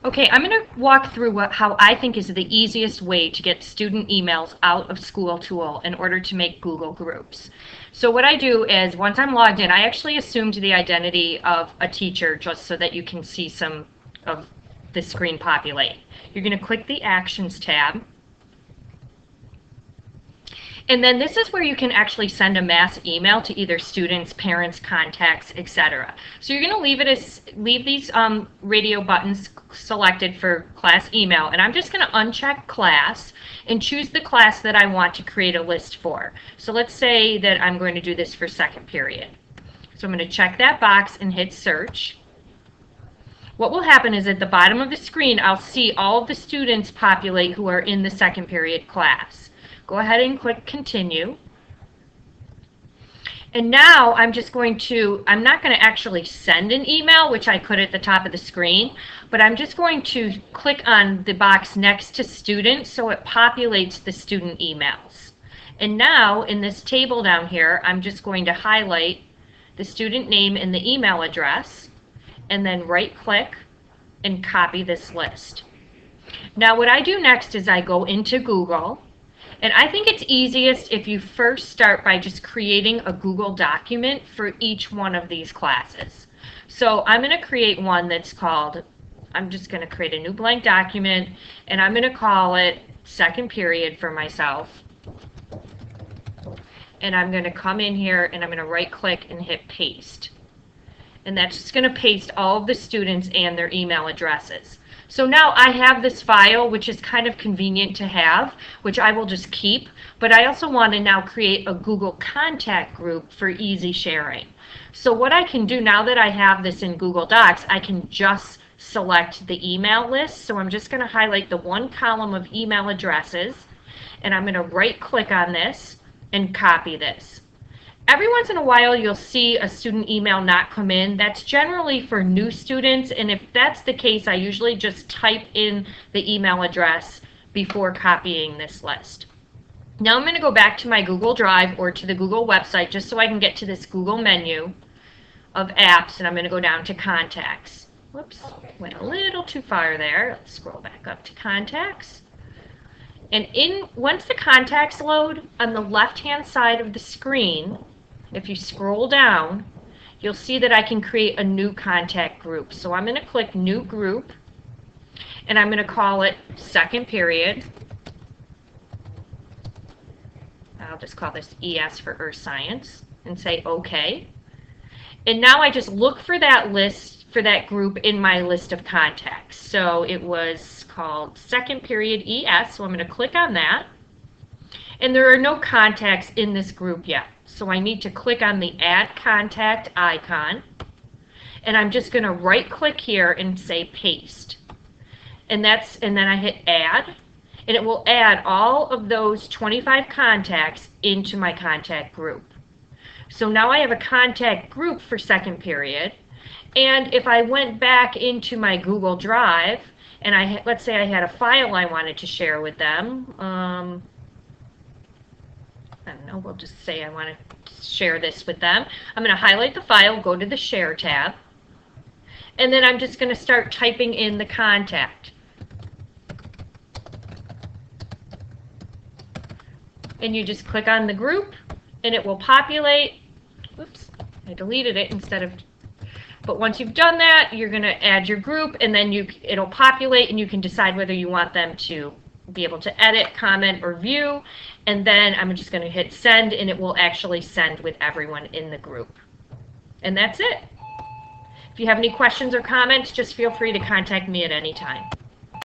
Okay, I'm going to walk through how I think is the easiest way to get student emails out of SchoolTool in order to make Google Groups. So what I do is once I'm logged in, I actually assumed the identity of a teacher just so that you can see some of the screen populate. You're going to click the Actions tab. And then this is where you can actually send a mass email to either students, parents, contacts, etc. So you're going to leave these radio buttons selected for class email, and I'm just going to uncheck class and choose the class that I want to create a list for. So let's say that I'm going to do this for second period. So I'm going to check that box and hit search. What will happen is at the bottom of the screen, I'll see all of the students populate who are in the second period class. Go ahead and click continue. And now I'm not going to actually send an email, which I could at the top of the screen, but I'm just going to click on the box next to student so it populates the student emails. And now in this table down here, I'm just going to highlight the student name and the email address, and then right click and copy this list. Now what I do next is I go into Google. And I think it's easiest if you first start by just creating a Google document for each one of these classes. So I'm going to create one that's called, I'm just going to create a new blank document, and I'm going to call it second period for myself. And I'm going to come in here and I'm going to right click and hit paste. And that's just going to paste all of the students and their email addresses. So now I have this file, which is kind of convenient to have, which I will just keep, but I also want to now create a Google contact group for easy sharing. So what I can do now that I have this in Google Docs, I can just select the email list. So I'm just going to highlight the one column of email addresses, and I'm going to right click on this and copy this. Every once in a while you'll see a student email not come in. That's generally for new students, and if that's the case, I usually just type in the email address before copying this list. Now I'm going to go back to my Google Drive or to the Google website just so I can get to this Google menu of apps, and I'm going to go down to contacts. Whoops, went a little too far there. Let's scroll back up to contacts. And once the contacts load, on the left-hand side of the screen, if you scroll down, you'll see that I can create a new contact group. So I'm going to click New Group, and I'm going to call it Second Period. I'll just call this ES for Earth Science, and say OK. And now I just look for that list, for that group in my list of contacts. So it was called Second Period ES, so I'm going to click on that. And there are no contacts in this group yet. So I need to click on the Add Contact icon. And I'm just going to right click here and say Paste. And then I hit Add. And it will add all of those 25 contacts into my contact group. So now I have a contact group for second period. And if I went back into my Google Drive, and let's say I had a file I wanted to share with them, I don't know, we'll just say I want to share this with them. I'm going to highlight the file, go to the Share tab, and then I'm just going to start typing in the contact. And you just click on the group, and it will populate. Oops, I deleted it instead of... But once you've done that, you're going to add your group, and then it'll populate, and you can decide whether you want them to be able to edit, comment, or view. And then I'm just going to hit send, and it will actually send with everyone in the group. And that's it. If you have any questions or comments, just feel free to contact me at any time.